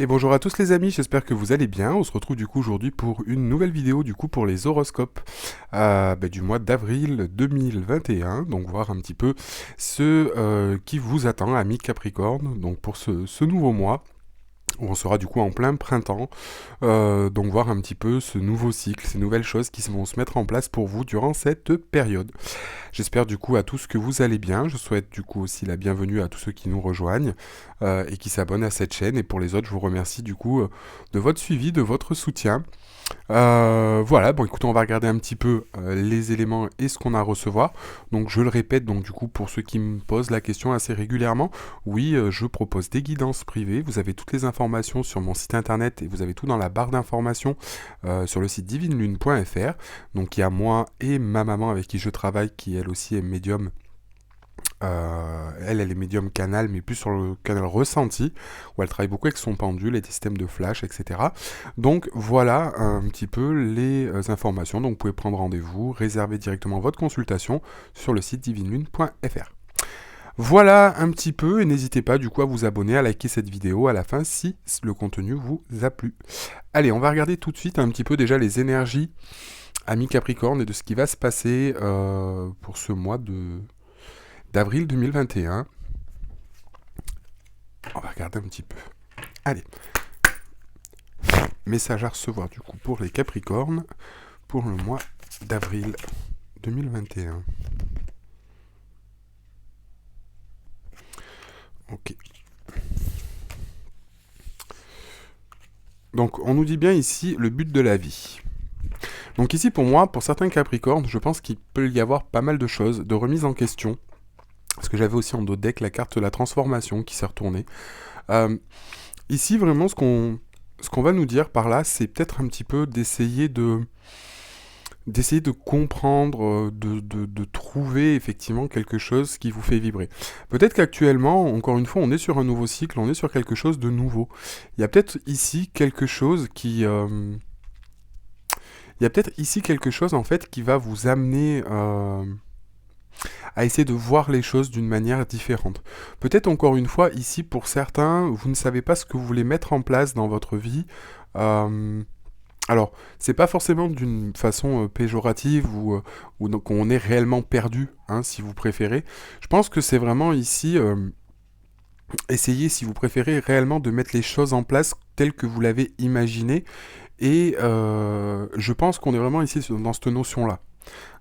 Et bonjour à tous les amis, j'espère que vous allez bien. On se retrouve du coup aujourd'hui pour une nouvelle vidéo du coup pour les horoscopes du mois d'avril 2021. Donc voir un petit peu ce qui vous attend, amis Capricorne, donc pour ce nouveau mois. Où on sera du coup en plein printemps, donc voir un petit peu ce nouveau cycle, ces nouvelles choses qui vont se mettre en place pour vous durant cette période. J'espère du coup à tous que vous allez bien. Je souhaite du coup aussi la bienvenue à tous ceux qui nous rejoignent et qui s'abonnent à cette chaîne. Et pour les autres, je vous remercie du coup de votre suivi, de votre soutien. Voilà, bon écoutez, on va regarder un petit peu les éléments et ce qu'on a à recevoir. Donc je le répète, donc du coup pour ceux qui me posent la question assez régulièrement, oui, je propose des guidances privées. Vous avez toutes les informations sur mon site internet et vous avez tout dans la barre d'informations sur le site divinelune.fr. Donc il y a moi et ma maman avec qui je travaille, qui elle aussi est médium. Elle est médium canal, mais plus sur le canal ressenti, où elle travaille beaucoup avec son pendule, les systèmes de flash, etc. Donc voilà un petit peu les informations. Donc vous pouvez prendre rendez-vous, réserver directement votre consultation sur le site divinelune.fr. Voilà un petit peu, et n'hésitez pas du coup à vous abonner, à liker cette vidéo à la fin si le contenu vous a plu. Allez, on va regarder tout de suite un petit peu déjà les énergies amis Capricorne et de ce qui va se passer pour ce mois d'avril 2021. On va regarder un petit peu. Allez. Message à recevoir du coup pour les Capricornes pour le mois d'avril 2021. Ok. Donc on nous dit bien ici le but de la vie. Donc ici pour moi, pour certains Capricornes, je pense qu'il peut y avoir pas mal de choses, de remise en question. Parce que j'avais aussi en dos de deck la carte de la transformation qui s'est retournée. Ici vraiment ce qu'on va nous dire par là, c'est peut-être un petit peu d'essayer de comprendre, de trouver effectivement quelque chose qui vous fait vibrer. Peut-être qu'actuellement, encore une fois, on est sur un nouveau cycle, on est sur quelque chose de nouveau. Il y a peut-être ici quelque chose qui... il y a peut-être ici quelque chose en fait qui va vous amener à essayer de voir les choses d'une manière différente. Peut-être encore une fois, ici pour certains, vous ne savez pas ce que vous voulez mettre en place dans votre vie. Alors, c'est pas forcément d'une façon péjorative ou donc on est réellement perdu, hein, si vous préférez. Je pense que c'est vraiment ici essayer, si vous préférez, réellement de mettre les choses en place telles que vous l'avez imaginé. Et je pense qu'on est vraiment ici dans cette notion-là.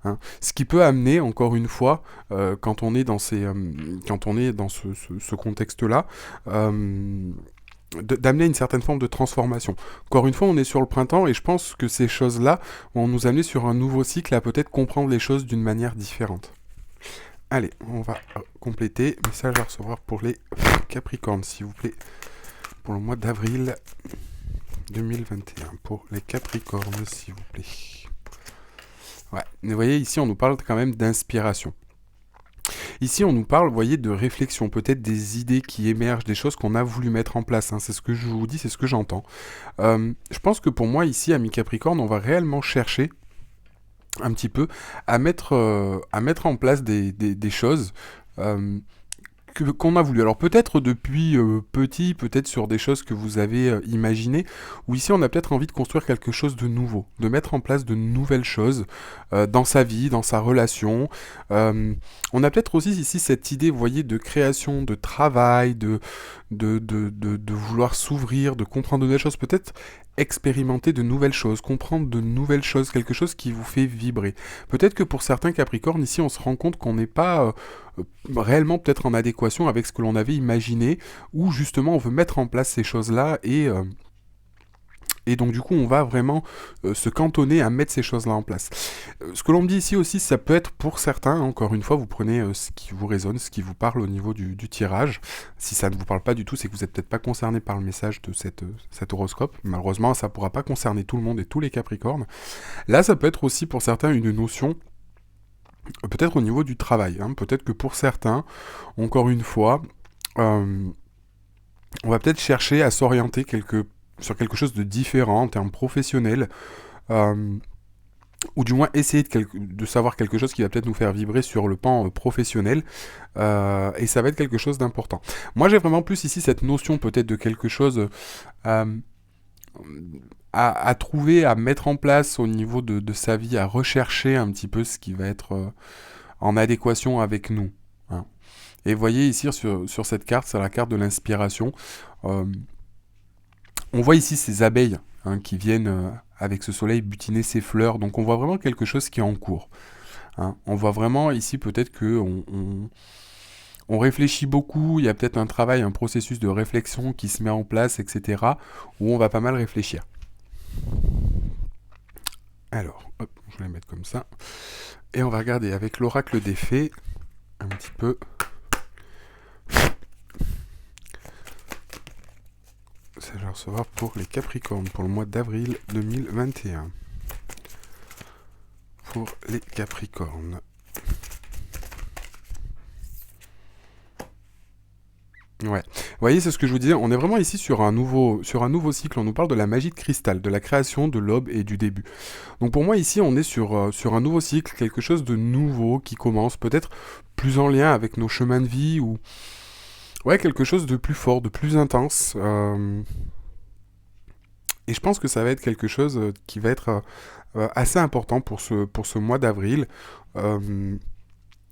Hein. Ce qui peut amener, encore une fois, quand on est dans ce contexte-là, d'amener une certaine forme de transformation. Encore une fois, on est sur le printemps et je pense que ces choses-là vont nous amener sur un nouveau cycle à peut-être comprendre les choses d'une manière différente. Allez, on va compléter. Message à recevoir pour les Capricornes, s'il vous plaît, pour le mois d'avril 2021. Pour les Capricornes, s'il vous plaît. Ouais, vous voyez, ici, on nous parle quand même d'inspiration. Ici, on nous parle, vous voyez, de réflexion, peut-être des idées qui émergent, des choses qu'on a voulu mettre en place. Hein. C'est ce que je vous dis, c'est ce que j'entends. Je pense que pour moi, ici, à mi-Capricorne, on va réellement chercher un petit peu à mettre en place des choses qu'on a voulu. Alors peut-être depuis petit, peut-être sur des choses que vous avez imaginées, ou ici on a peut-être envie de construire quelque chose de nouveau, de mettre en place de nouvelles choses dans sa vie, dans sa relation. On a peut-être aussi ici cette idée, vous voyez, de création, de travail, de vouloir s'ouvrir, de comprendre de nouvelles choses, peut-être expérimenter de nouvelles choses, comprendre de nouvelles choses, quelque chose qui vous fait vibrer. Peut-être que pour certains Capricornes, ici on se rend compte qu'on n'est pas réellement peut-être en adéquation avec ce que l'on avait imaginé, ou justement on veut mettre en place ces choses-là et donc du coup on va vraiment se cantonner à mettre ces choses-là en place. Ce que l'on me dit ici aussi, ça peut être pour certains, encore une fois, vous prenez ce qui vous résonne, ce qui vous parle au niveau du tirage. Si ça ne vous parle pas du tout, c'est que vous n'êtes peut-être pas concerné par le message de cet horoscope. Malheureusement, ça ne pourra pas concerner tout le monde et tous les Capricornes. Là, ça peut être aussi pour certains une notion peut-être au niveau du travail. Hein. Peut-être que pour certains, encore une fois, on va peut-être chercher à s'orienter sur quelque chose de différent en termes professionnels. ou du moins essayer de savoir quelque chose qui va peut-être nous faire vibrer sur le pan professionnel, et ça va être quelque chose d'important. Moi j'ai vraiment plus ici cette notion peut-être de quelque chose euh, à trouver, à mettre en place au niveau de sa vie, à rechercher un petit peu ce qui va être en adéquation avec nous, hein. Et vous voyez ici sur cette carte, c'est la carte de l'inspiration. Euh, on voit ici ces abeilles, hein, qui viennent avec ce soleil butiner ces fleurs. Donc on voit vraiment quelque chose qui est en cours, hein. On voit vraiment ici peut-être que on réfléchit beaucoup, il y a peut-être un travail, un processus de réflexion qui se met en place, etc. où on va pas mal réfléchir. Alors, hop, je vais la mettre comme ça. Et on va regarder avec l'oracle des fées un petit peu. Ça, je vais recevoir pour les Capricornes pour le mois d'avril 2021. Pour les Capricornes. Ouais. Vous voyez, c'est ce que je vous disais, on est vraiment ici sur un nouveau cycle, on nous parle de la magie de cristal, de la création, de l'aube et du début. Donc pour moi ici, on est sur un nouveau cycle, quelque chose de nouveau qui commence, peut-être plus en lien avec nos chemins de vie, ou ouais, quelque chose de plus fort, de plus intense. Et je pense que ça va être quelque chose qui va être assez important pour ce mois d'avril. Euh,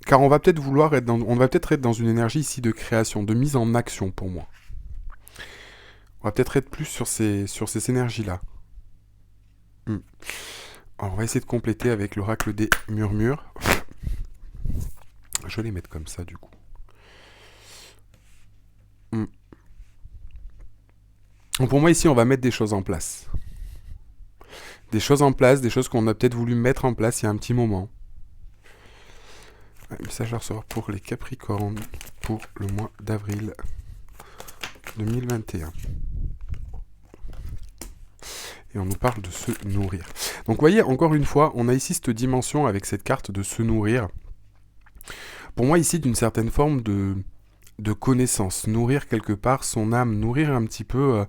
Car on va peut-être on va peut-être être dans une énergie ici de création, de mise en action pour moi. On va peut-être être plus sur ces énergies-là. Alors, on va essayer de compléter avec l'oracle des murmures. Je vais les mettre comme ça du coup. Donc pour moi ici, on va mettre des choses en place. Des choses en place, des choses qu'on a peut-être voulu mettre en place il y a un petit moment. Un message à recevoir pour les Capricornes pour le mois d'avril 2021. Et on nous parle de se nourrir. Donc vous voyez, encore une fois, on a ici cette dimension avec cette carte de se nourrir. Pour moi ici, d'une certaine forme de connaissance. Nourrir quelque part son âme, nourrir un petit peu...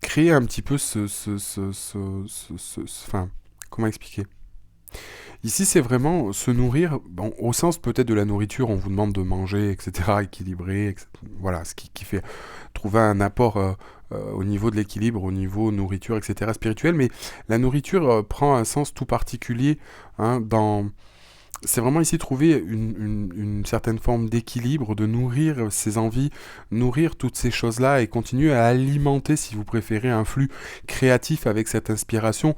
créer un petit peu enfin, comment expliquer ? Ici, c'est vraiment se nourrir, bon, au sens peut-être de la nourriture, on vous demande de manger, etc., équilibré, etc., voilà, ce qui fait trouver un apport au niveau de l'équilibre, au niveau nourriture, etc., spirituel, mais la nourriture prend un sens tout particulier, hein, c'est vraiment ici trouver une certaine forme d'équilibre, de nourrir ses envies, nourrir toutes ces choses-là et continuer à alimenter, si vous préférez, un flux créatif avec cette inspiration,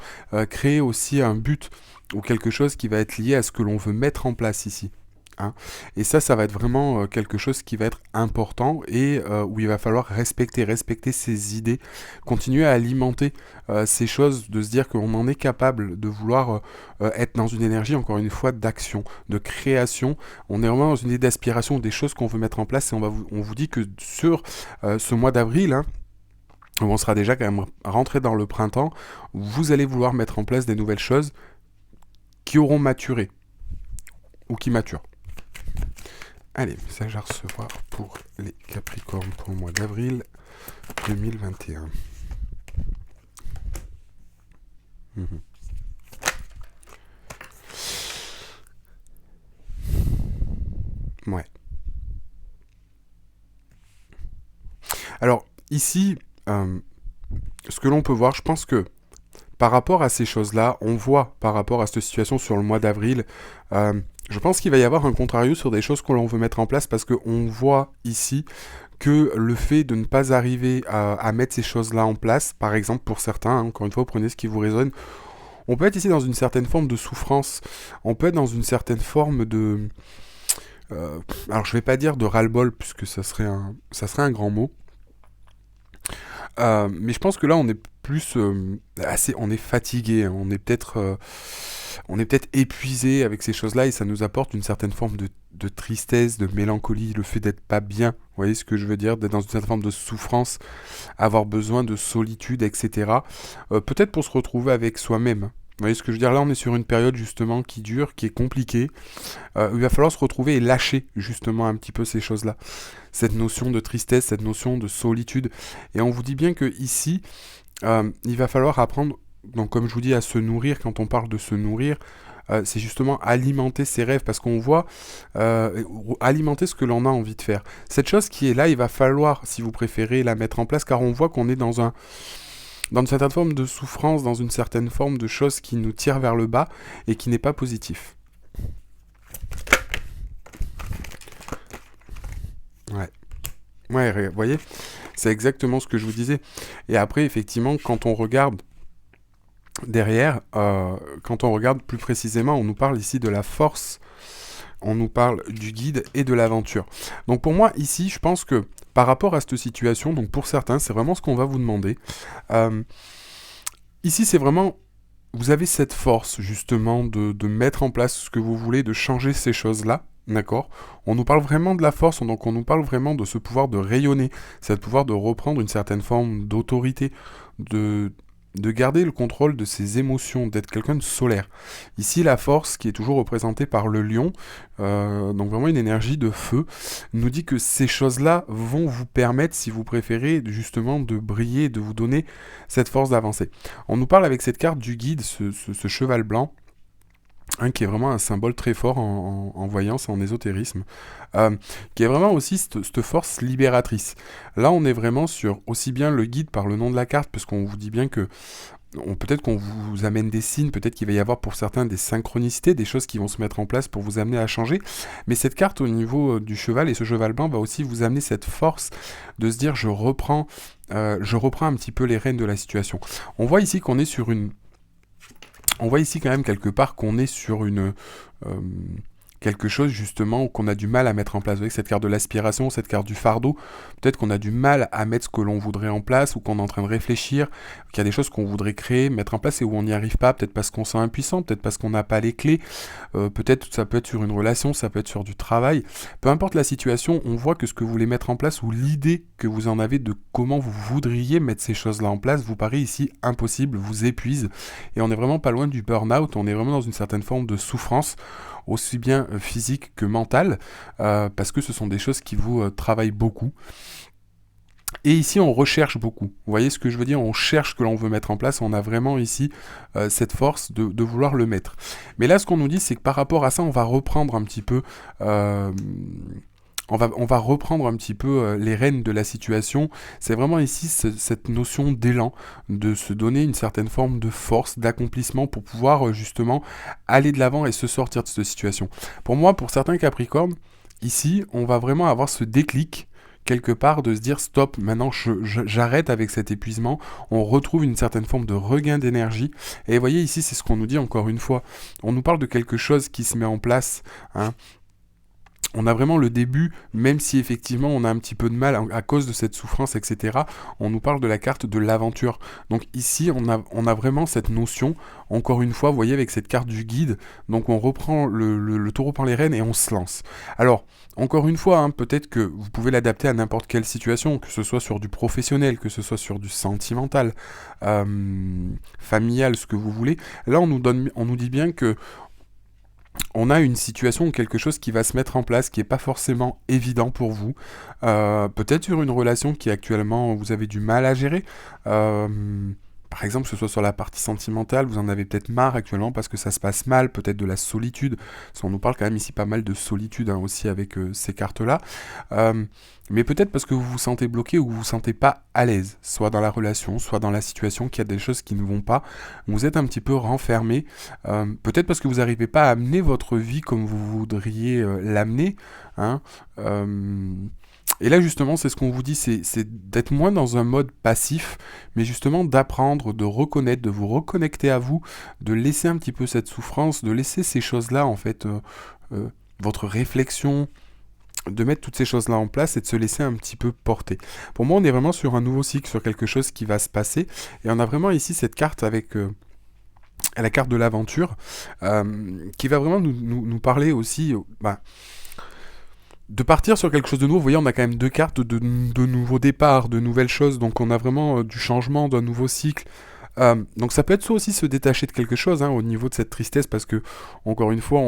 créer aussi un but ou quelque chose qui va être lié à ce que l'on veut mettre en place ici, hein. Et ça va être vraiment quelque chose qui va être important et où il va falloir respecter ses idées, continuer à alimenter ces choses, de se dire qu'on en est capable de vouloir être dans une énergie, encore une fois, d'action, de création. On est vraiment dans une idée d'aspiration, des choses qu'on veut mettre en place et on vous dit que sur ce mois d'avril, hein, où on sera déjà quand même rentré dans le printemps, vous allez vouloir mettre en place des nouvelles choses qui auront maturé ou qui maturent. Allez, message à recevoir pour les Capricornes pour le mois d'avril 2021. Ouais. Alors, ici, ce que l'on peut voir, je pense que par rapport à ces choses-là, on voit par rapport à cette situation sur le mois d'avril, je pense qu'il va y avoir un contrario sur des choses que l'on veut mettre en place parce qu'on voit ici que le fait de ne pas arriver à mettre ces choses-là en place, par exemple pour certains, hein, encore une fois, prenez ce qui vous résonne, on peut être ici dans une certaine forme de souffrance, on peut être dans une certaine forme de... alors je vais pas dire de ras-le-bol puisque ça serait un grand mot, mais je pense que là on est plus on est fatigué, hein, on est peut-être épuisé avec ces choses-là et ça nous apporte une certaine forme de tristesse, de mélancolie, le fait d'être pas bien, vous voyez ce que je veux dire, d'être dans une certaine forme de souffrance, avoir besoin de solitude, etc. Peut-être pour se retrouver avec soi-même. Vous voyez ce que je veux dire, là on est sur une période justement qui dure, qui est compliquée, il va falloir se retrouver et lâcher justement un petit peu ces choses-là. Cette notion de tristesse, cette notion de solitude. Et on vous dit bien que ici, il va falloir apprendre donc comme je vous dis, à se nourrir, quand on parle de se nourrir, c'est justement alimenter ses rêves, parce qu'on voit alimenter ce que l'on a envie de faire. Cette chose qui est là, il va falloir, si vous préférez, la mettre en place, car on voit qu'on est dans une certaine forme de souffrance, dans une certaine forme de chose qui nous tire vers le bas et qui n'est pas positif. Ouais. Ouais, vous voyez, c'est exactement ce que je vous disais. Et après, effectivement, quand on regarde derrière, quand on regarde plus précisément, on nous parle ici de la force, on nous parle du guide et de l'aventure. Donc pour moi, ici, je pense que par rapport à cette situation, donc pour certains, c'est vraiment ce qu'on va vous demander. Euh, Ici, c'est vraiment, vous avez cette force justement de mettre en place ce que vous voulez, de changer ces choses-là. D'accord. On nous parle vraiment de la force, donc on nous parle vraiment de ce pouvoir de rayonner, ce pouvoir de reprendre une certaine forme d'autorité, de, de garder le contrôle de ses émotions, d'être quelqu'un de solaire. Ici, la force, qui est toujours représentée par le lion, donc vraiment une énergie de feu, nous dit que ces choses-là vont vous permettre, si vous préférez, justement de briller, de vous donner cette force d'avancer. On nous parle avec cette carte du guide, ce cheval blanc, qui est vraiment un symbole très fort en voyance, en ésotérisme, qui est vraiment aussi cette force libératrice. Là, on est vraiment sur aussi bien le guide par le nom de la carte, parce qu'on vous dit bien que peut-être qu'on vous amène des signes, peut-être qu'il va y avoir pour certains des synchronicités, des choses qui vont se mettre en place pour vous amener à changer, mais cette carte au niveau du cheval, et ce cheval blanc va aussi vous amener cette force de se dire je reprends un petit peu les rênes de la situation. On voit ici qu'on est sur on voit ici quand même quelque part qu'on est sur quelque chose justement qu'on a du mal à mettre en place. Vous voyez, cette carte de l'aspiration, cette carte du fardeau, peut-être qu'on a du mal à mettre ce que l'on voudrait en place, ou qu'on est en train de réfléchir, qu'il y a des choses qu'on voudrait créer, mettre en place et où on n'y arrive pas, peut-être parce qu'on se sent impuissant, peut-être parce qu'on n'a pas les clés, peut-être ça peut être sur une relation, ça peut être sur du travail. Peu importe la situation, on voit que ce que vous voulez mettre en place, ou l'idée que vous en avez de comment vous voudriez mettre ces choses-là en place, vous paraît ici impossible, vous épuise, et on est vraiment pas loin du burn-out, on est vraiment dans une certaine forme de souffrance, aussi bien physique que mentale, parce que ce sont des choses qui vous travaillent beaucoup. Et ici, on recherche beaucoup. Vous voyez ce que je veux dire? On cherche ce que l'on veut mettre en place. On a vraiment ici cette force de vouloir le mettre. Mais là, ce qu'on nous dit, c'est que par rapport à ça, on va reprendre un petit peu... on va reprendre un petit peu les rênes de la situation. C'est vraiment ici cette notion d'élan, de se donner une certaine forme de force, d'accomplissement pour pouvoir justement aller de l'avant et se sortir de cette situation. Pour moi, pour certains Capricornes, ici, on va vraiment avoir ce déclic quelque part de se dire stop, maintenant j'arrête avec cet épuisement, on retrouve une certaine forme de regain d'énergie. Et vous voyez ici, c'est ce qu'on nous dit encore une fois, on nous parle de quelque chose qui se met en place, hein. On a vraiment le début, même si effectivement on a un petit peu de mal à cause de cette souffrance, etc. On nous parle de la carte de l'aventure. Donc ici, on a vraiment cette notion, encore une fois, vous voyez, avec cette carte du guide, donc on reprend le taureau par les rênes et on se lance. Alors, encore une fois, hein, peut-être que vous pouvez l'adapter à n'importe quelle situation, que ce soit sur du professionnel, que ce soit sur du sentimental, familial, ce que vous voulez. Là, on nous dit bien que on a une situation ou quelque chose qui va se mettre en place qui n'est pas forcément évident pour vous. Peut-être sur une relation qui actuellement vous avez du mal à gérer. Par exemple, que ce soit sur la partie sentimentale, vous en avez peut-être marre actuellement parce que ça se passe mal, peut-être de la solitude. Parce qu'on nous parle quand même ici pas mal de solitude, hein, aussi avec ces cartes-là. Mais peut-être parce que vous vous sentez bloqué ou vous vous sentez pas à l'aise, soit dans la relation, soit dans la situation, qu'il y a des choses qui ne vont pas. Vous êtes un petit peu renfermé. Peut-être parce que vous n'arrivez pas à amener votre vie comme vous voudriez l'amener, hein. Et là, justement, c'est ce qu'on vous dit, c'est d'être moins dans un mode passif, mais justement d'apprendre, de reconnaître, de vous reconnecter à vous, de laisser un petit peu cette souffrance, de laisser ces choses-là, en fait, votre réflexion, de mettre toutes ces choses-là en place et de se laisser un petit peu porter. Pour moi, on est vraiment sur un nouveau cycle, sur quelque chose qui va se passer, et on a vraiment ici cette carte avec... la carte de l'aventure, qui va vraiment nous parler aussi... de partir sur quelque chose de nouveau. Vous voyez, on a quand même deux cartes de nouveaux départs, de nouvelles choses, donc on a vraiment du changement, d'un nouveau cycle. Donc ça peut être soit aussi se détacher de quelque chose, hein, au niveau de cette tristesse, parce que, encore une fois,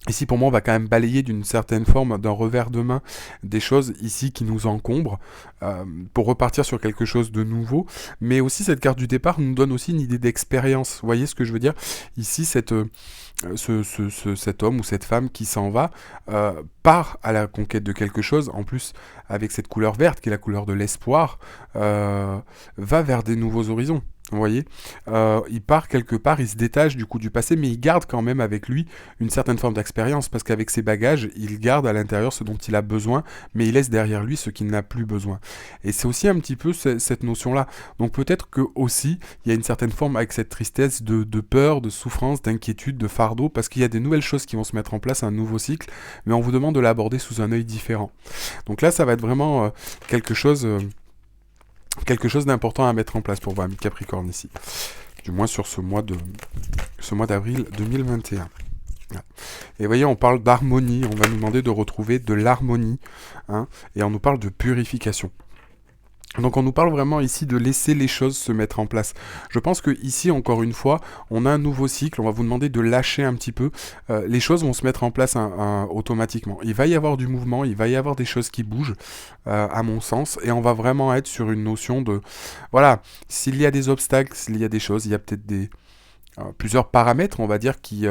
Ici, pour moi, on va quand même balayer d'une certaine forme, d'un revers de main, des choses ici qui nous encombrent, pour repartir sur quelque chose de nouveau. Mais aussi, cette carte du départ nous donne aussi une idée d'expérience. Vous voyez ce que je veux dire? Ici, cet homme ou cette femme qui s'en va, part à la conquête de quelque chose, en plus avec cette couleur verte qui est la couleur de l'espoir, va vers des nouveaux horizons. Vous voyez, il part quelque part, il se détache du coup du passé, mais il garde quand même avec lui une certaine forme d'expérience, parce qu'avec ses bagages, il garde à l'intérieur ce dont il a besoin, mais il laisse derrière lui ce qu'il n'a plus besoin. Et c'est aussi un petit peu cette notion-là. Donc peut-être que aussi, il y a une certaine forme avec cette tristesse de peur, de souffrance, d'inquiétude, de fardeau, parce qu'il y a des nouvelles choses qui vont se mettre en place, un nouveau cycle, mais on vous demande de l'aborder sous un œil différent. Donc là, ça va être vraiment quelque chose d'important à mettre en place pour vos amis Capricorne ici. Du moins sur ce mois d'avril 2021. Et vous voyez, on parle d'harmonie, on va nous demander de retrouver de l'harmonie, hein, et on nous parle de purification. Donc on nous parle vraiment ici de laisser les choses se mettre en place. Je pense que ici, encore une fois, on a un nouveau cycle, on va vous demander de lâcher un petit peu. Les choses vont se mettre en place automatiquement. Il va y avoir du mouvement, il va y avoir des choses qui bougent, à mon sens, et on va vraiment être sur une notion de... Voilà, s'il y a des obstacles, s'il y a des choses, il y a peut-être plusieurs paramètres, on va dire, qui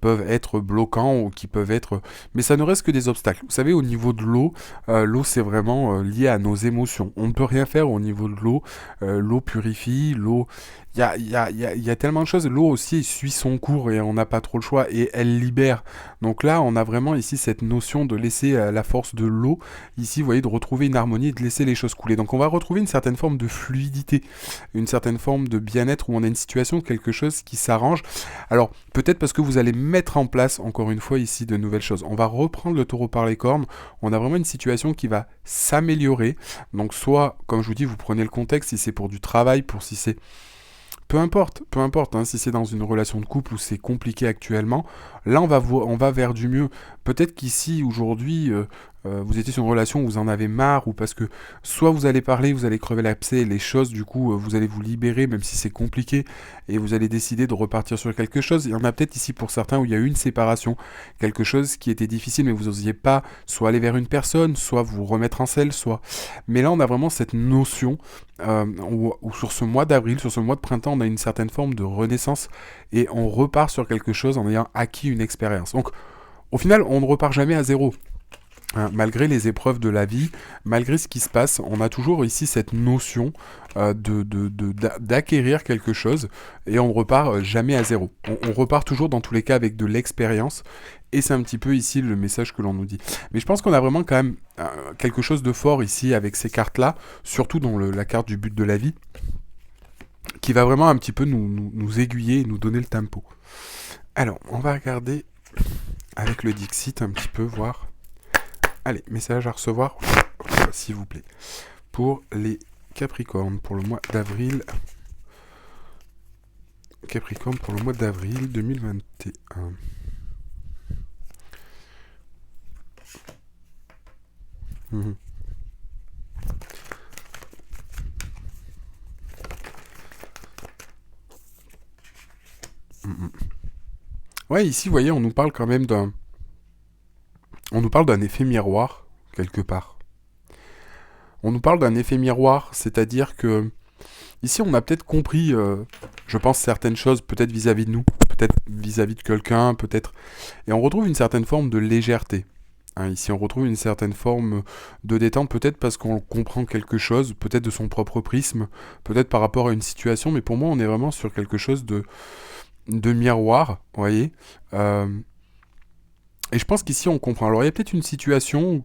peuvent être bloquants ou qui peuvent être... Mais ça ne reste que des obstacles. Vous savez, au niveau de l'eau, l'eau c'est vraiment lié à nos émotions. On ne peut rien faire au niveau de l'eau. L'eau purifie, l'eau... Il y a tellement de choses. L'eau aussi suit son cours et on n'a pas trop le choix et elle libère. Donc là, on a vraiment ici cette notion de laisser la force de l'eau. Ici, vous voyez, de retrouver une harmonie et de laisser les choses couler. Donc on va retrouver une certaine forme de fluidité, une certaine forme de bien-être où on a une situation, quelque chose qui s'arrange. Alors, peut-être parce que vous allez mettre en place, encore une fois ici, de nouvelles choses. On va reprendre le taureau par les cornes. On a vraiment une situation qui va s'améliorer. Donc soit, comme je vous dis, vous prenez le contexte, si c'est pour du travail, si c'est... Peu importe, hein, si c'est dans une relation de couple où c'est compliqué actuellement, là on va vers du mieux. Peut-être qu'ici, aujourd'hui, vous étiez sur une relation où vous en avez marre, ou parce que soit vous allez parler, vous allez crever l'abcès, les choses, du coup, vous allez vous libérer, même si c'est compliqué, et vous allez décider de repartir sur quelque chose. Il y en a peut-être ici pour certains où il y a eu une séparation, quelque chose qui était difficile, mais vous n'osiez pas soit aller vers une personne, soit vous remettre en selle, soit... Mais là, on a vraiment cette notion où sur ce mois d'avril, sur ce mois de printemps, on a une certaine forme de renaissance, et on repart sur quelque chose en ayant acquis une expérience. Donc, au final, on ne repart jamais à zéro. Hein, malgré les épreuves de la vie, malgré ce qui se passe, on a toujours ici cette notion d'acquérir quelque chose et on ne repart jamais à zéro. On repart toujours dans tous les cas avec de l'expérience et c'est un petit peu ici le message que l'on nous dit. Mais je pense qu'on a vraiment quand même quelque chose de fort ici avec ces cartes-là, surtout dans la carte du but de la vie, qui va vraiment un petit peu nous aiguiller et nous donner le tempo. Alors, on va regarder avec le Dixit un petit peu, voir... Allez, message à recevoir, s'il vous plaît. Pour les Capricornes, pour le mois d'avril. Capricorne pour le mois d'avril 2021. Mmh. Mmh. Ouais, ici, vous voyez, on nous parle quand même d'un effet miroir, quelque part. On nous parle d'un effet miroir, c'est-à-dire que ici on a peut-être compris, je pense, certaines choses, peut-être vis-à-vis de nous, peut-être vis-à-vis de quelqu'un, peut-être... Et on retrouve une certaine forme de légèreté. Hein, ici on retrouve une certaine forme de détente, peut-être parce qu'on comprend quelque chose, peut-être de son propre prisme, peut-être par rapport à une situation, mais pour moi on est vraiment sur quelque chose de miroir, vous voyez. Et je pense qu'ici on comprend. Alors il y a peut-être une situation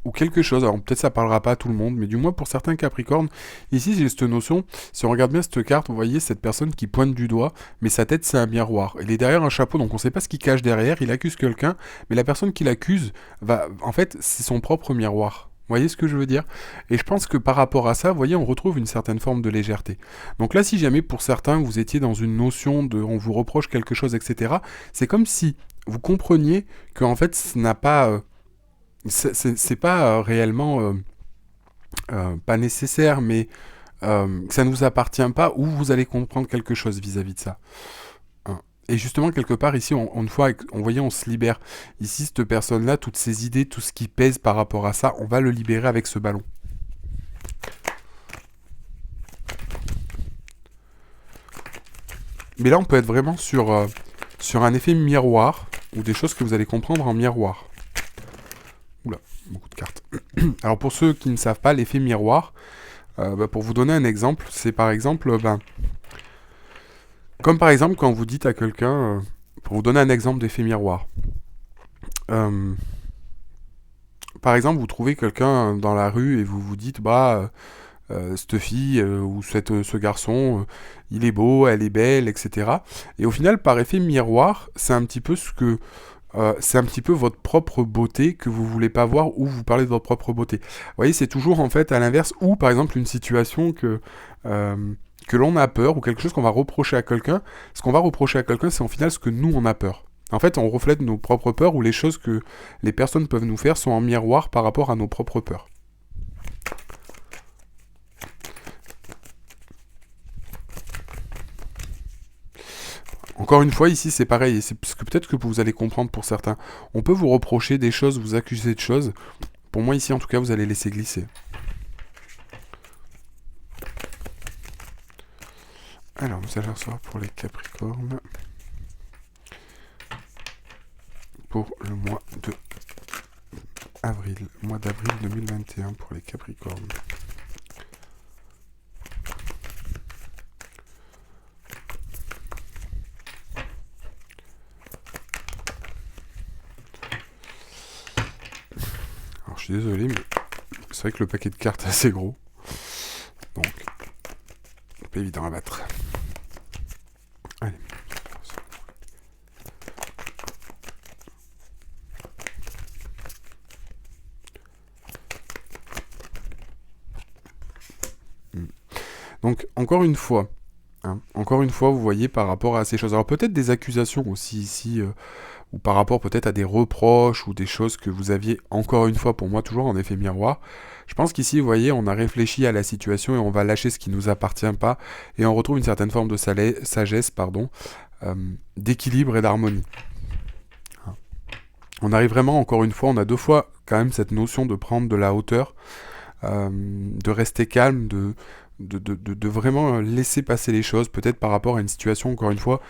ou quelque chose, alors peut-être ça parlera pas à tout le monde, mais du moins pour certains Capricornes, ici j'ai cette notion, si on regarde bien cette carte, vous voyez cette personne qui pointe du doigt, mais sa tête c'est un miroir, il est derrière un chapeau, donc on sait pas ce qu'il cache derrière, il accuse quelqu'un, mais la personne qui l'accuse, en fait c'est son propre miroir. Vous voyez ce que je veux dire? Et je pense que par rapport à ça, vous voyez, on retrouve une certaine forme de légèreté. Donc là, si jamais pour certains, vous étiez dans une notion de on vous reproche quelque chose, etc., c'est comme si vous compreniez qu'en fait, ce n'a pas... c'est pas réellement pas nécessaire, mais que ça ne vous appartient pas, ou vous allez comprendre quelque chose vis-à-vis de ça. Hein. Et justement, quelque part, ici, une fois, on voyait, on se libère. Ici, cette personne-là, toutes ses idées, tout ce qui pèse par rapport à ça, on va le libérer avec ce ballon. Mais là, on peut être vraiment sur un effet miroir, ou des choses que vous allez comprendre en miroir. Oula, beaucoup de cartes. Alors, pour ceux qui ne savent pas, l'effet miroir, pour vous donner un exemple, c'est par exemple... comme par exemple quand vous dites à quelqu'un, pour vous donner un exemple d'effet miroir, par exemple vous trouvez quelqu'un dans la rue et vous vous dites cette fille ou ce garçon, il est beau, elle est belle, etc. Et au final par effet miroir, c'est un petit peu c'est un petit peu votre propre beauté que vous voulez pas voir ou vous parlez de votre propre beauté. Vous voyez, c'est toujours en fait à l'inverse ou par exemple une situation que l'on a peur ou quelque chose qu'on va reprocher à quelqu'un. Ce qu'on va reprocher à quelqu'un, c'est en final ce que nous on a peur. En fait, on reflète nos propres peurs ou les choses que les personnes peuvent nous faire sont en miroir par rapport à nos propres peurs. Encore une fois, ici, c'est pareil, et c'est parce que peut-être que vous allez comprendre pour certains. On peut vous reprocher des choses, vous accuser de choses. Pour moi, ici, en tout cas, vous allez laisser glisser. Alors, nous allons recevoir pour les Capricornes. Pour le mois d'avril 2021 pour les Capricornes. Alors, je suis désolé, mais c'est vrai que le paquet de cartes est assez gros. Donc, pas évident à battre. Allez. Donc, encore une fois, vous voyez par rapport à ces choses. Alors, peut-être des accusations aussi ici, ou par rapport peut-être à des reproches ou des choses que vous aviez, encore une fois, pour moi, toujours en effet miroir. Je pense qu'ici, vous voyez, on a réfléchi à la situation et on va lâcher ce qui ne nous appartient pas et on retrouve une certaine forme de sagesse, d'équilibre et d'harmonie. On arrive vraiment, encore une fois, on a deux fois quand même cette notion de prendre de la hauteur, de rester calme, de vraiment laisser passer les choses, peut-être par rapport à une situation, encore une fois,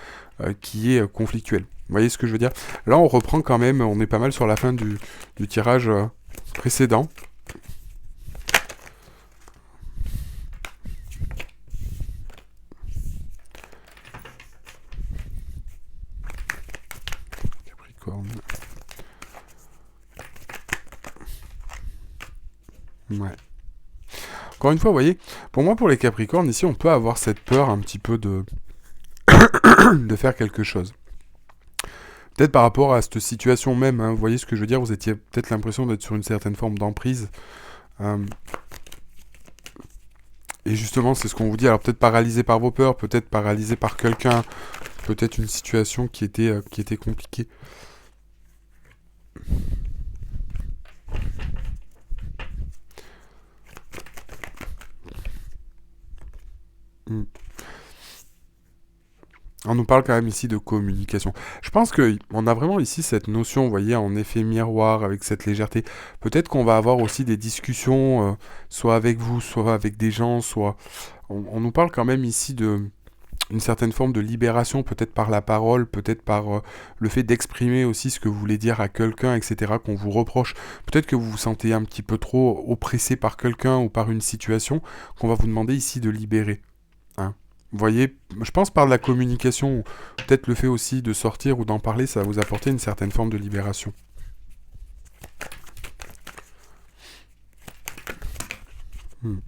qui est conflictuelle. Vous voyez ce que je veux dire? Là, on reprend quand même, on est pas mal sur la fin du tirage précédent. Capricorne. Ouais. Encore une fois, vous voyez, pour moi, pour les Capricornes, ici, on peut avoir cette peur un petit peu de faire quelque chose. Peut-être par rapport à cette situation même, hein, vous voyez ce que je veux dire, vous étiez peut-être l'impression d'être sur une certaine forme d'emprise. Et justement, c'est ce qu'on vous dit, alors peut-être paralysé par vos peurs, peut-être paralysé par quelqu'un, peut-être une situation qui était compliquée. On nous parle quand même ici de communication. Je pense qu'on a vraiment ici cette notion, vous voyez, en effet miroir, avec cette légèreté. Peut-être qu'on va avoir aussi des discussions, soit avec vous, soit avec des gens, soit... On nous parle quand même ici de une certaine forme de libération, peut-être par la parole, peut-être par le fait d'exprimer aussi ce que vous voulez dire à quelqu'un, etc., qu'on vous reproche. Peut-être que vous vous sentez un petit peu trop oppressé par quelqu'un ou par une situation qu'on va vous demander ici de libérer. Hein. Vous voyez, je pense par la communication, peut-être le fait aussi de sortir ou d'en parler, ça va vous apporter une certaine forme de libération. Ouais.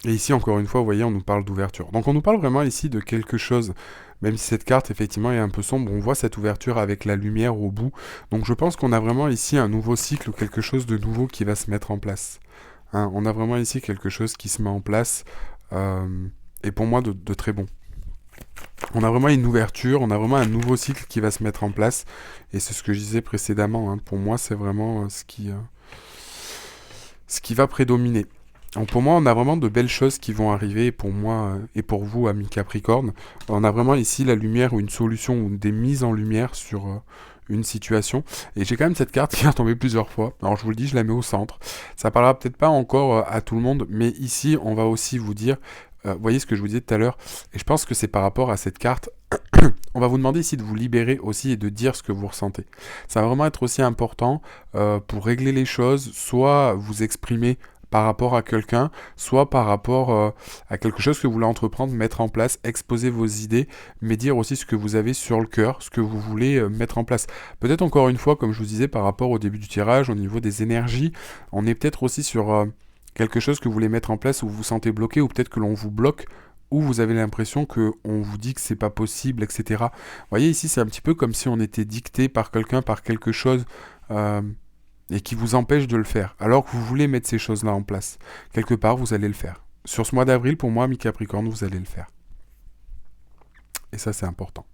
Et ici, encore une fois, vous voyez, on nous parle d'ouverture. Donc on nous parle vraiment ici de quelque chose. Même si cette carte, effectivement, est un peu sombre, on voit cette ouverture avec la lumière au bout. Donc je pense qu'on a vraiment ici un nouveau cycle ou quelque chose de nouveau qui va se mettre en place. Hein, on a vraiment ici quelque chose qui se met en place. Et pour moi, de très bon. On a vraiment une ouverture, on a vraiment un nouveau cycle qui va se mettre en place. Et c'est ce que je disais précédemment, hein. Pour moi, c'est vraiment ce qui va prédominer. Donc pour moi, on a vraiment de belles choses qui vont arriver, et pour moi et pour vous, amis Capricorne. On a vraiment ici la lumière ou une solution ou des mises en lumière sur une situation. Et j'ai quand même cette carte qui est tombée plusieurs fois. Alors je vous le dis, je la mets au centre. Ça parlera peut-être pas encore à tout le monde, mais ici, on va aussi vous dire, vous voyez ce que je vous disais tout à l'heure, et je pense que c'est par rapport à cette carte, on va vous demander ici de vous libérer aussi et de dire ce que vous ressentez. Ça va vraiment être aussi important pour régler les choses, soit vous exprimer par rapport à quelqu'un, soit par rapport à quelque chose que vous voulez entreprendre, mettre en place, exposer vos idées, mais dire aussi ce que vous avez sur le cœur, ce que vous voulez mettre en place. Peut-être encore une fois, comme je vous disais par rapport au début du tirage, au niveau des énergies, on est peut-être aussi sur quelque chose que vous voulez mettre en place où vous vous sentez bloqué, ou peut-être que l'on vous bloque, où vous avez l'impression qu'on vous dit que c'est pas possible, etc. Vous voyez, ici, c'est un petit peu comme si on était dicté par quelqu'un, par quelque chose, et qui vous empêche de le faire, alors que vous voulez mettre ces choses-là en place. Quelque part, vous allez le faire. Sur ce mois d'avril, pour moi, mi-Capricorne, vous allez le faire. Et ça, c'est important.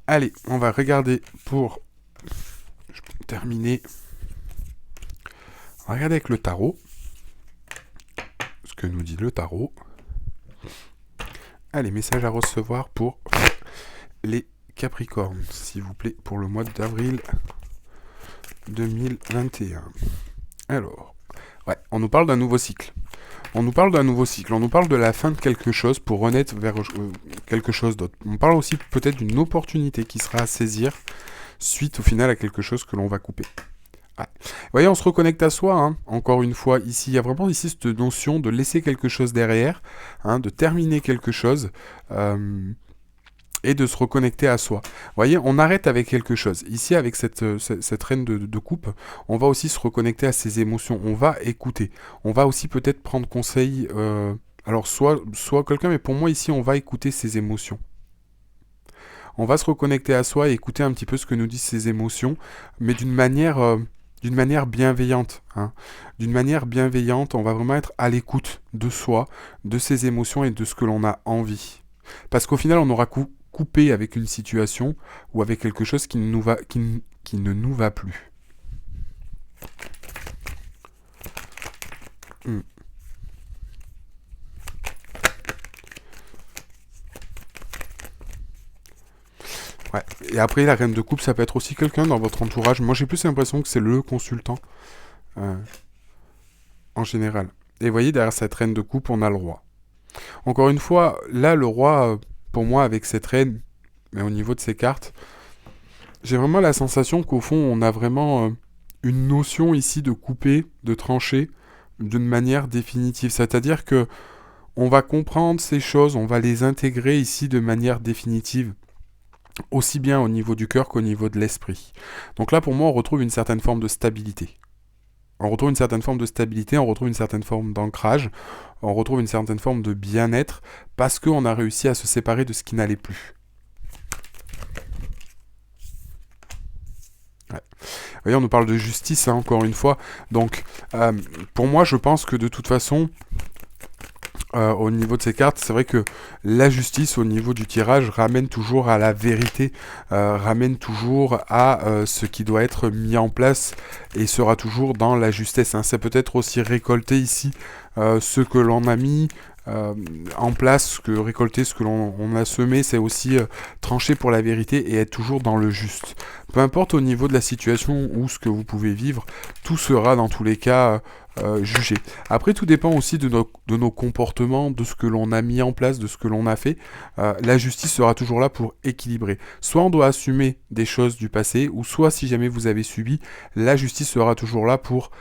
Allez, on va regarder pour terminer. On va regarder avec le tarot. Ce que nous dit le tarot. Allez, message à recevoir pour les Capricornes, s'il vous plaît, pour le mois d'avril 2021. Alors, ouais, on nous parle d'un nouveau cycle. On nous parle d'un nouveau cycle, on nous parle de la fin de quelque chose pour renaître vers quelque chose d'autre. On parle aussi peut-être d'une opportunité qui sera à saisir suite au final à quelque chose que l'on va couper. Ouais. Vous voyez, on se reconnecte à soi, hein. Encore une fois, ici, il y a vraiment ici cette notion de laisser quelque chose derrière, hein, de terminer quelque chose, et de se reconnecter à soi. Vous voyez, on arrête avec quelque chose. Ici, avec cette reine de coupe, on va aussi se reconnecter à ses émotions, on va écouter. On va aussi peut-être prendre conseil, alors soit quelqu'un, mais pour moi ici, on va écouter ses émotions. On va se reconnecter à soi et écouter un petit peu ce que nous disent ses émotions, mais d'une manière bienveillante. Hein. D'une manière bienveillante, on va vraiment être à l'écoute de soi, de ses émotions et de ce que l'on a envie. Parce qu'au final, on aura coupé avec une situation ou avec quelque chose qui ne nous va plus. Ouais. Et après, la reine de coupe, ça peut être aussi quelqu'un dans votre entourage. Moi, j'ai plus l'impression que c'est le consultant en général. Et vous voyez, derrière cette reine de coupe, on a le roi. Encore une fois, là, le roi, pour moi, avec cette reine, mais au niveau de ses cartes, j'ai vraiment la sensation qu'au fond, on a vraiment une notion ici de couper, de trancher, d'une manière définitive. C'est-à-dire que on va comprendre ces choses, on va les intégrer ici de manière définitive, aussi bien au niveau du cœur qu'au niveau de l'esprit. Donc là, pour moi, on retrouve une certaine forme de stabilité. On retrouve une certaine forme de stabilité, on retrouve une certaine forme d'ancrage, on retrouve une certaine forme de bien-être, parce qu'on a réussi à se séparer de ce qui n'allait plus. Ouais. Vous voyez, on nous parle de justice, hein, encore une fois. Donc, pour moi, je pense que de toute façon, au niveau de ces cartes, c'est vrai que la justice au niveau du tirage ramène toujours à la vérité, ramène toujours à ce qui doit être mis en place et sera toujours dans la justesse. Hein. C'est peut-être aussi récolter ici ce que l'on a mis en place, récolter ce que l'on a semé, c'est aussi trancher pour la vérité et être toujours dans le juste. Peu importe au niveau de la situation ou ce que vous pouvez vivre, tout sera dans tous les cas jugé. Après, tout dépend aussi de nos comportements, de ce que l'on a mis en place, de ce que l'on a fait. La justice sera toujours là pour équilibrer. Soit on doit assumer des choses du passé, ou soit si jamais vous avez subi, la justice sera toujours là pour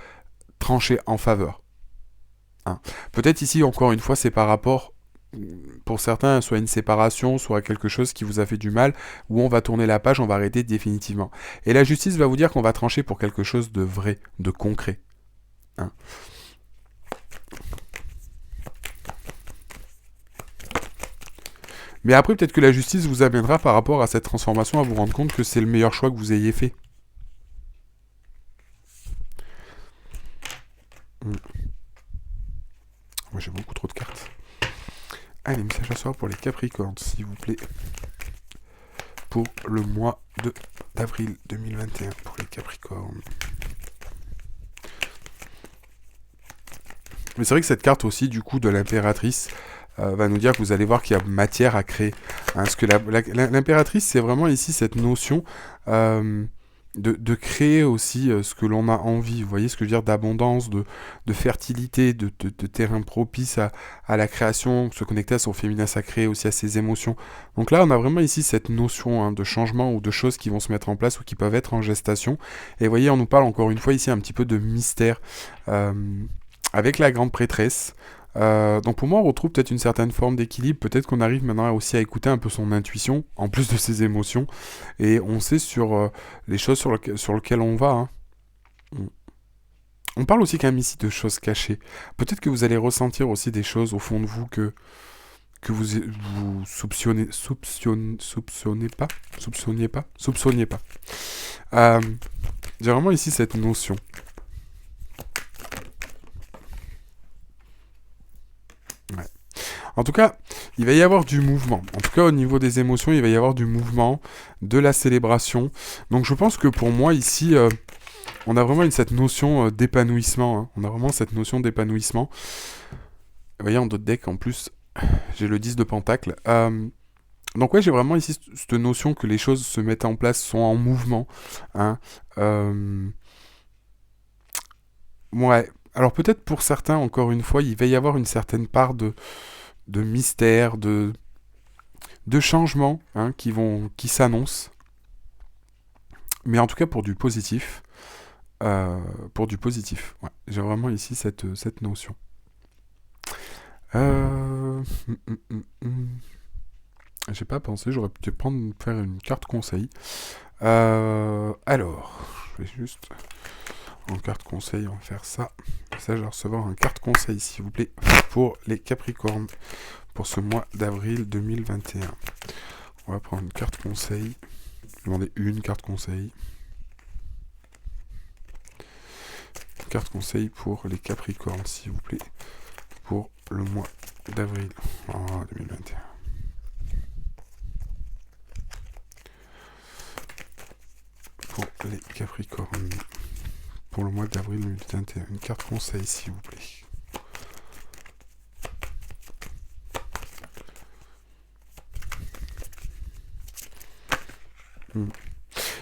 trancher en faveur. Hein. Peut-être ici, encore une fois, c'est par rapport, pour certains, soit une séparation, soit quelque chose qui vous a fait du mal, où on va tourner la page, on va arrêter définitivement. Et la justice va vous dire qu'on va trancher pour quelque chose de vrai, de concret. Hein. Mais après, peut-être que la justice vous amènera par rapport à cette transformation à vous rendre compte que c'est le meilleur choix que vous ayez fait. Moi, j'ai beaucoup trop de cartes. Allez, message à soi pour les Capricornes, s'il vous plaît. Pour le mois d'avril 2021, pour les Capricornes. Mais c'est vrai que cette carte aussi, du coup, de l'impératrice, va nous dire que vous allez voir qu'il y a matière à créer. Hein, parce que l'impératrice, c'est vraiment ici cette notion de créer aussi ce que l'on a envie. Vous voyez ce que je veux dire, d'abondance, de fertilité, de terrain propice à la création, se connecter à son féminin sacré, aussi à ses émotions. Donc là, on a vraiment ici cette notion de changement ou de choses qui vont se mettre en place ou qui peuvent être en gestation. Et vous voyez, on nous parle encore une fois ici un petit peu de mystère. Avec la grande prêtresse. Donc pour moi, on retrouve peut-être une certaine forme d'équilibre. Peut-être qu'on arrive maintenant aussi à écouter un peu son intuition, en plus de ses émotions. Et on sait sur les choses sur lesquelles on va. Hein. On parle aussi quand même ici de choses cachées. Peut-être que vous allez ressentir aussi des choses au fond de vous que vous soupçonnez pas. J'ai vraiment ici cette notion. Ouais. En tout cas, il va y avoir du mouvement. En tout cas, au niveau des émotions, il va y avoir du mouvement, de la célébration. Donc je pense que pour moi, ici, on a vraiment cette notion d'épanouissement. Hein. On a vraiment cette notion d'épanouissement. Vous voyez, en d'autres decks, en plus, j'ai le 10 de Pentacle. Donc ouais, j'ai vraiment ici cette notion que les choses se mettent en place, sont en mouvement. Hein. Ouais. Alors peut-être pour certains, encore une fois, il va y avoir une certaine part de mystère, de changements hein, qui s'annoncent. Mais en tout cas pour du positif. Ouais. J'ai vraiment ici cette notion. J'ai pas pensé, j'aurais pu faire une carte conseil. Alors, je vais juste... En carte conseil, on va faire ça. Ça, je vais recevoir un carte conseil, s'il vous plaît, pour les Capricornes, pour ce mois d'avril 2021. On va prendre une carte conseil. Demander une carte conseil. Carte conseil pour les Capricornes, s'il vous plaît, pour le mois d'avril 2021. Pour les Capricornes. Pour le mois d'avril 2021. Une carte conseil, s'il vous plaît.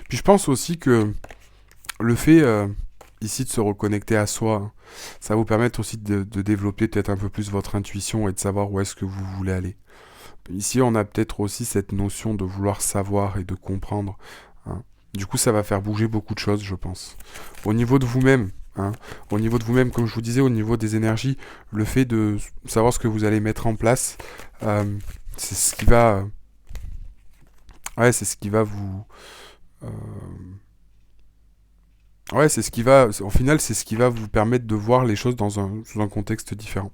Puis je pense aussi que le fait ici de se reconnecter à soi, ça va vous permettre aussi de développer peut-être un peu plus votre intuition et de savoir où est-ce que vous voulez aller. Ici, on a peut-être aussi cette notion de vouloir savoir et de comprendre. Hein. Du coup, ça va faire bouger beaucoup de choses, je pense. Au niveau de vous-même, hein, au niveau de vous-même, comme je vous disais, au niveau des énergies, le fait de savoir ce que vous allez mettre en place, c'est ce qui va... ouais, c'est ce qui va vous... ouais, c'est ce qui va... Au final, c'est ce qui va vous permettre de voir les choses sous un contexte différent.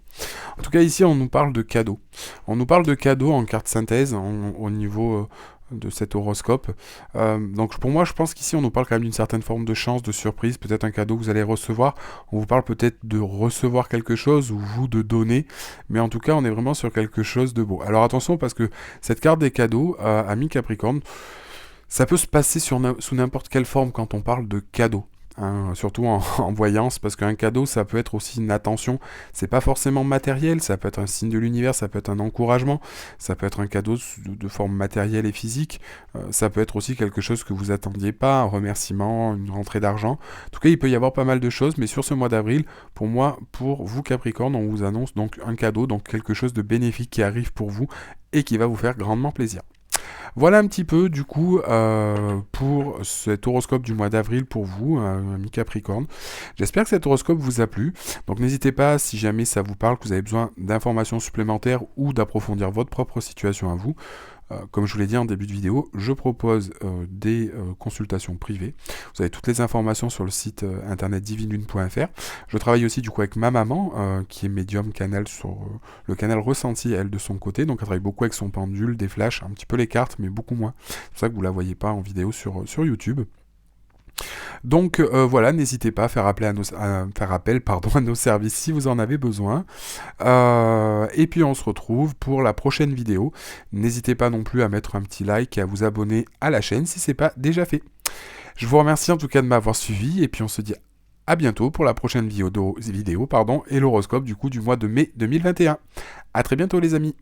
En tout cas, ici, on nous parle de cadeaux. On nous parle de cadeaux en carte synthèse, au niveau... de cet horoscope. Donc pour moi, je pense qu'ici, on nous parle quand même d'une certaine forme de chance, de surprise, peut-être un cadeau que vous allez recevoir. On vous parle peut-être de recevoir quelque chose ou vous de donner, mais en tout cas, on est vraiment sur quelque chose de beau. Alors attention, parce que cette carte des cadeaux, ami Capricorne, ça peut se passer sous n'importe quelle forme quand on parle de cadeau. Hein, surtout en voyance, parce qu'un cadeau, ça peut être aussi une attention. C'est pas forcément matériel, ça peut être un signe de l'univers, ça peut être un encouragement, ça peut être un cadeau de forme matérielle et physique, ça peut être aussi quelque chose que vous attendiez pas, un remerciement, une rentrée d'argent. En tout cas, il peut y avoir pas mal de choses, mais sur ce mois d'avril, pour moi, pour vous Capricorne, on vous annonce donc un cadeau, donc quelque chose de bénéfique qui arrive pour vous et qui va vous faire grandement plaisir. Voilà un petit peu du coup pour cet horoscope du mois d'avril pour vous, ami Capricorne. J'espère que cet horoscope vous a plu. Donc n'hésitez pas, si jamais ça vous parle, que vous avez besoin d'informations supplémentaires ou d'approfondir votre propre situation à vous. Comme je vous l'ai dit en début de vidéo, je propose des consultations privées. Vous avez toutes les informations sur le site internet divinelune.fr. Je travaille aussi du coup avec ma maman, qui est médium canal sur le canal ressenti, elle de son côté. Donc elle travaille beaucoup avec son pendule, des flashs, un petit peu les cartes, mais beaucoup moins. C'est pour ça que vous la voyez pas en vidéo sur YouTube. Donc voilà, n'hésitez pas à faire appel à nos services si vous en avez besoin. Et puis on se retrouve pour la prochaine vidéo. N'hésitez pas non plus à mettre un petit like et à vous abonner à la chaîne si c'est pas déjà fait. Je vous remercie en tout cas de m'avoir suivi et puis on se dit à bientôt pour la prochaine vidéo et l'horoscope du coup du mois de mai 2021. À très bientôt les amis.